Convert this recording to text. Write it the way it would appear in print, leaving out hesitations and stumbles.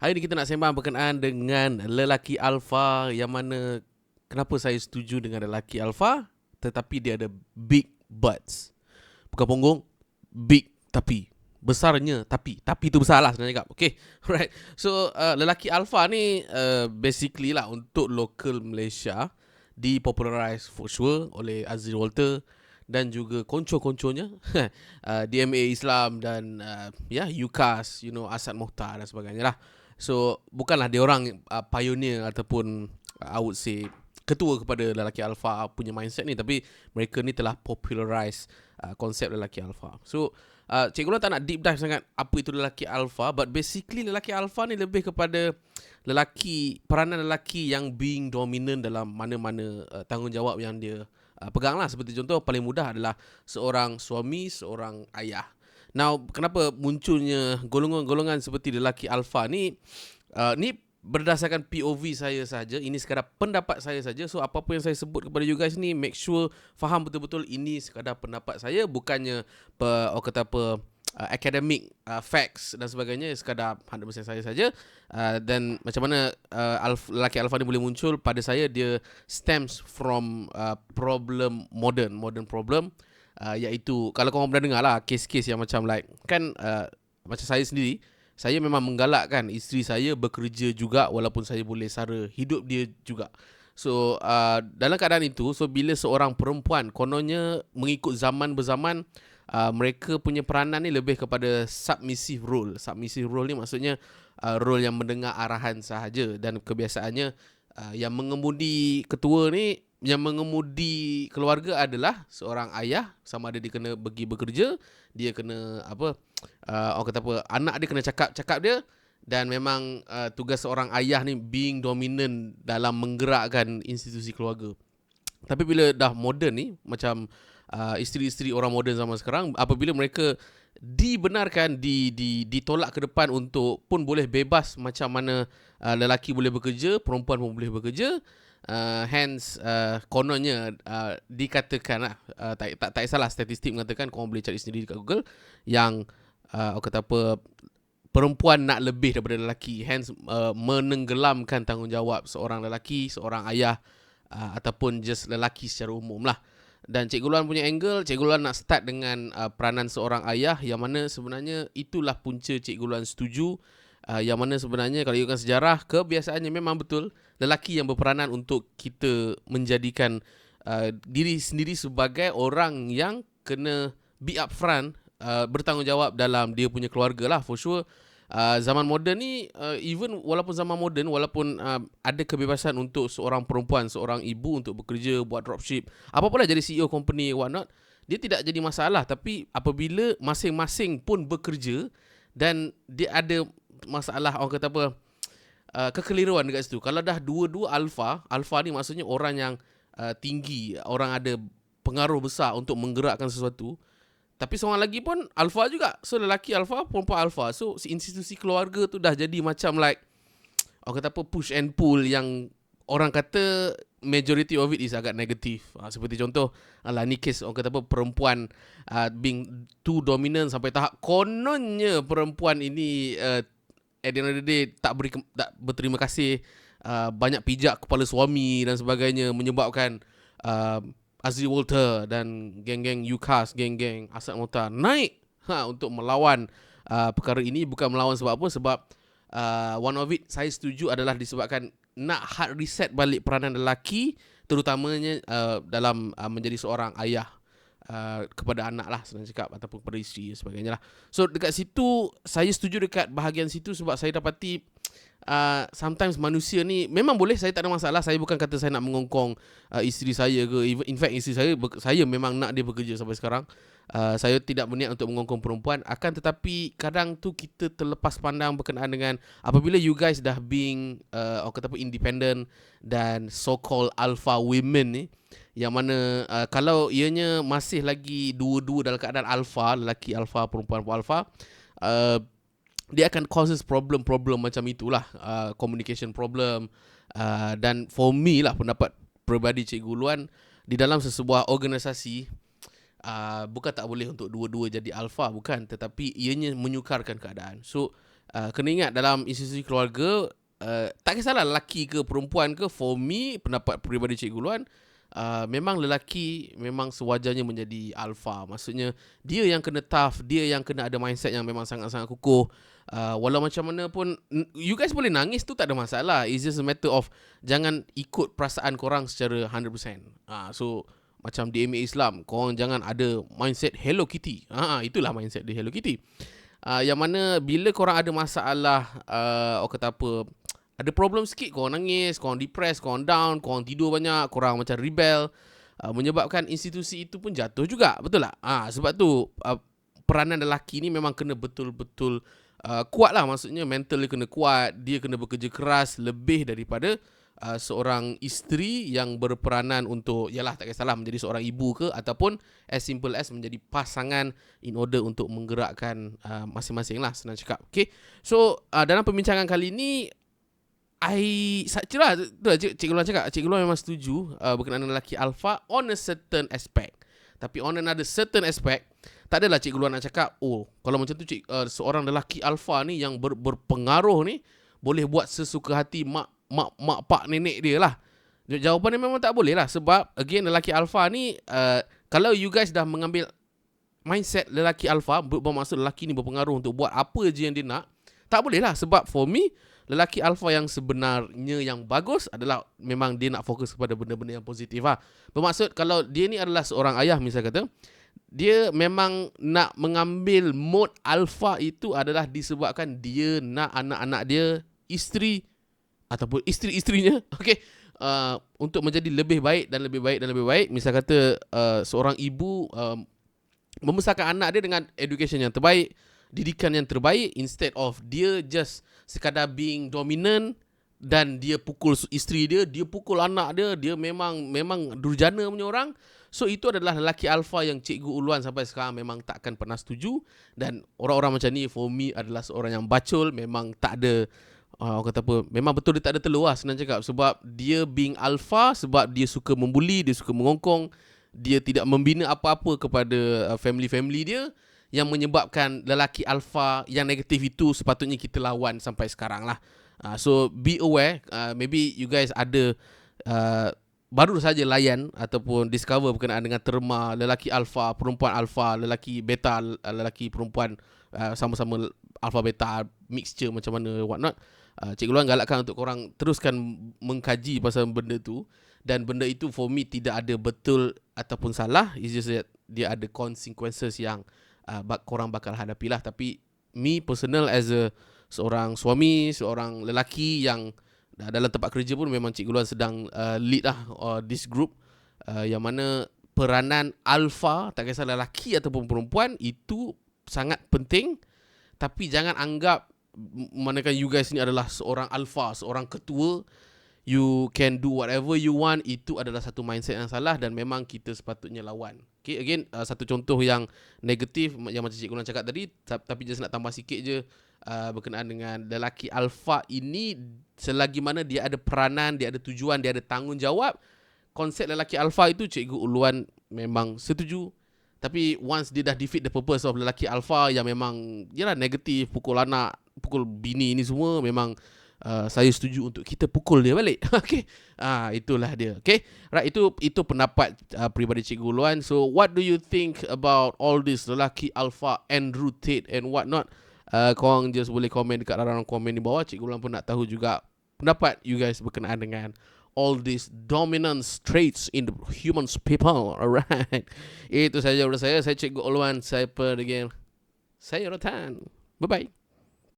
Hari ni kita nak sembang berkenaan dengan lelaki alfa, yang mana kenapa saya setuju dengan lelaki alfa tetapi dia ada big butts. Bukan punggung, big tapi. Besarnya tapi tu besar lah sebenarnya kak. Okay, alright. So lelaki alfa ni basically lah untuk local Malaysia dipopularize for sure oleh Azri Walter dan juga konco-konconya DMA Islam dan UCAS, Asad Mohtar dan sebagainya lah. So bukanlah dia orang pioneer ataupun I would say ketua kepada lelaki alfa punya mindset ni, tapi mereka ni telah popularize konsep lelaki alfa. So Cikgu Long tak nak deep dive sangat apa itu lelaki alfa, but basically lelaki alfa ni lebih kepada peranan lelaki yang being dominant dalam mana-mana tanggungjawab yang dia pegang lah. Seperti contoh paling mudah adalah seorang suami, seorang ayah. Now, kenapa munculnya golongan-golongan seperti lelaki alfa ni? Ni berdasarkan POV saya saja. Ini sekadar pendapat saya saja. So, apa-apa yang saya sebut kepada you guys ni, make sure faham betul-betul ini sekadar pendapat saya. Bukannya academic facts dan sebagainya. Sekadar 100% saya saja. Dan macam mana lelaki alfa ni boleh muncul pada saya, dia stems from modern problem. Iaitu kalau korang pernah dengar lah kes-kes yang macam like kan, macam saya sendiri, saya memang menggalakkan isteri saya bekerja juga walaupun saya boleh sara hidup dia juga. So dalam keadaan itu, so bila seorang perempuan kononnya mengikut zaman berzaman, mereka punya peranan ni lebih kepada submissive role. Submissive role ni maksudnya role yang mendengar arahan sahaja, dan kebiasaannya yang mengemudi ketua ni, yang mengemudi keluarga adalah seorang ayah. Sama ada dia kena pergi bekerja, dia kena anak dia kena cakap dia. Dan memang tugas seorang ayah ni being dominant dalam menggerakkan institusi keluarga. Tapi bila dah moden ni, macam isteri-isteri orang moden zaman sekarang, apabila mereka dibenarkan, ditolak ke depan untuk pun boleh bebas macam mana lelaki boleh bekerja, perempuan pun boleh bekerja. Hence kononnya dikatakan lah, tak salah statistik mengatakan, korang boleh cari sendiri dekat Google, yang perempuan nak lebih daripada lelaki. Hence menenggelamkan tanggungjawab seorang lelaki, seorang ayah, ataupun just lelaki secara umum lah. Dan Cikgu Luan punya angle, Cikgu Luan nak start dengan peranan seorang ayah, yang mana sebenarnya itulah punca Cikgu Luan setuju. Yang mana sebenarnya kalau ikutkan sejarah, kebiasaannya memang betul lelaki yang berperanan untuk kita menjadikan diri sendiri sebagai orang yang kena be upfront, bertanggungjawab dalam dia punya keluarga lah, for sure. Zaman moden ni, even walaupun zaman moden, walaupun ada kebebasan untuk seorang perempuan, seorang ibu untuk bekerja, buat dropship, apa-apalah, jadi CEO company, whatnot, dia tidak jadi masalah. Tapi apabila masing-masing pun bekerja dan dia ada masalah, orang kata kekeliruan dekat situ. Kalau dah dua-dua alfa ni maksudnya orang yang tinggi, orang ada pengaruh besar untuk menggerakkan sesuatu. Tapi seorang lagi pun alfa juga. So lelaki alfa, perempuan alfa. So institusi keluarga tu dah jadi macam like, orang kata push and pull, yang orang kata majority of it is agak negatif. Seperti contoh, ni kes orang kata perempuan being too dominant sampai tahap kononnya perempuan ini at the end of the day tak berterima kasih, banyak pijak kepala suami dan sebagainya, menyebabkan Azri Walter dan geng-geng UCAS, geng-geng Asad Mohtar naik untuk melawan perkara ini. Bukan melawan sebab apa, sebab one of it saya setuju adalah disebabkan nak hard reset balik peranan lelaki, terutamanya dalam menjadi seorang ayah kepada anak lah, senang cakap, ataupun kepada isteri dan sebagainya lah. So dekat situ saya setuju dekat bahagian situ, sebab saya dapati sometimes manusia ni memang boleh, saya tak ada masalah. Saya bukan kata saya nak mengongkong isteri saya ke. In fact isteri saya memang nak dia bekerja sampai sekarang. Saya tidak berniat untuk mengongkong perempuan. Akan tetapi kadang tu kita terlepas pandang berkenaan dengan apabila you guys dah being independent dan so-called alpha women ni, yang mana kalau ianya masih lagi dua-dua dalam keadaan alpha, lelaki alpha, perempuan alpha, dia akan causes problem macam itulah, communication problem. Dan for me lah, pendapat peribadi Cikgu Luan, di dalam sesebuah organisasi, bukan tak boleh untuk dua-dua jadi alpha, bukan, tetapi ianya menyukarkan keadaan. So Kena ingat dalam institusi keluarga, tak kisahlah lelaki ke perempuan ke, for me, pendapat peribadi Cikgu Luan, memang lelaki memang sewajarnya menjadi alpha. Maksudnya dia yang kena tough, dia yang kena ada mindset yang memang sangat-sangat kukuh. Walau macam mana pun, you guys boleh nangis tu tak ada masalah. It's just a matter of jangan ikut perasaan korang secara 100%. So macam di MA Islam, korang jangan ada mindset Hello Kitty. Itulah mindset di Hello Kitty. Yang mana bila korang ada masalah, orang kata apa, ada problem sikit, korang nangis, korang depressed, korang down, korang tidur banyak, korang macam rebel, menyebabkan institusi itu pun jatuh juga. Betul tak? Sebab tu peranan lelaki ni memang kena betul-betul kuat lah. Maksudnya mental dia kena kuat, dia kena bekerja keras lebih daripada seorang isteri yang berperanan untuk, yalah tak kisahlah menjadi seorang ibu ke, ataupun as simple as menjadi pasangan in order untuk menggerakkan masing-masing lah, senang cakap. Okay, so dalam perbincangan kali ni, Cikgu Luan cakap, Cikgu Luan memang setuju berkenaan dengan lelaki alpha on a certain aspect. Tapi on another certain aspect, tak adalah Cikgu Luan nak cakap, kalau macam tu seorang lelaki alpha ni yang berpengaruh ni boleh buat sesuka hati mak pak nenek dia lah. Jawapannya memang tak boleh lah. Sebab again, lelaki alpha ni, kalau you guys dah mengambil mindset lelaki alpha, bermaksud lelaki ni berpengaruh untuk buat apa je yang dia nak, tak boleh lah. Sebab for me, lelaki alpha yang sebenarnya yang bagus adalah memang dia nak fokus kepada benda-benda yang positif lah. Bermaksud kalau dia ni adalah seorang ayah, misal kata, dia memang nak mengambil mode alpha itu adalah disebabkan dia nak anak-anak dia, isteri ataupun isteri-isterinya, okay, untuk menjadi lebih baik dan lebih baik dan lebih baik. Misal kata seorang ibu membesarkan anak dia dengan education yang terbaik, didikan yang terbaik, instead of dia just sekadar being dominant dan dia pukul isteri dia, dia pukul anak dia, dia memang durjana punya orang. So itu adalah lelaki alpha yang Cikgu Uluan sampai sekarang memang takkan pernah setuju. Dan orang-orang macam ni for me adalah seorang yang bacul, memang tak ada orang kata apa, memang betul dia tak ada telur lah, senang cakap. Sebab dia being alpha, sebab dia suka membuli, dia suka mengongkong, dia tidak membina apa-apa kepada family-family dia, yang menyebabkan lelaki alpha yang negatif itu sepatutnya kita lawan sampai sekarang lah. So be aware, maybe you guys ada baru saja layan ataupun discover berkenaan dengan terma lelaki alpha, perempuan alpha, lelaki beta, lelaki perempuan, sama-sama alpha beta mixture macam mana what not. Cikgu Luan galakkan untuk korang teruskan mengkaji pasal benda tu. Dan benda itu for me tidak ada betul ataupun salah. It's just that dia ada consequences yang korang bakal hadapi lah. Tapi me personal as seorang suami, seorang lelaki yang dalam tempat kerja pun memang Cikgu Luan sedang lead lah this group, yang mana peranan alpha, tak kisah lelaki ataupun perempuan, itu sangat penting. Tapi jangan anggap manakan you guys ni adalah seorang alpha, seorang ketua, you can do whatever you want. Itu adalah satu mindset yang salah dan memang kita sepatutnya lawan. Okay, again, satu contoh yang negatif yang macam Cikgu Luan cakap tadi, tapi just nak tambah sikit je berkenaan dengan lelaki alpha ini, selagi mana dia ada peranan, dia ada tujuan, dia ada tanggungjawab, konsep lelaki alpha itu Cikgu Uluan memang setuju. Tapi once dia dah defeat the purpose of lelaki alpha yang memang yalah negatif, pukul anak, pukul bini ni semua, memang saya setuju untuk kita pukul dia balik. Okay, itulah dia. Okay, right, itu pendapat peribadi Cikgu Luan. So what do you think about all this lelaki alpha and Tate and what not? Korang just boleh komen dekat ranah komen di bawah. Cikgu Luan pun nak tahu juga pendapat you guys berkenaan dengan all these dominant traits in the human people. Alright, itu saja dari saya. Saya Cikgu Uluan. Saya Rotan. Bye bye.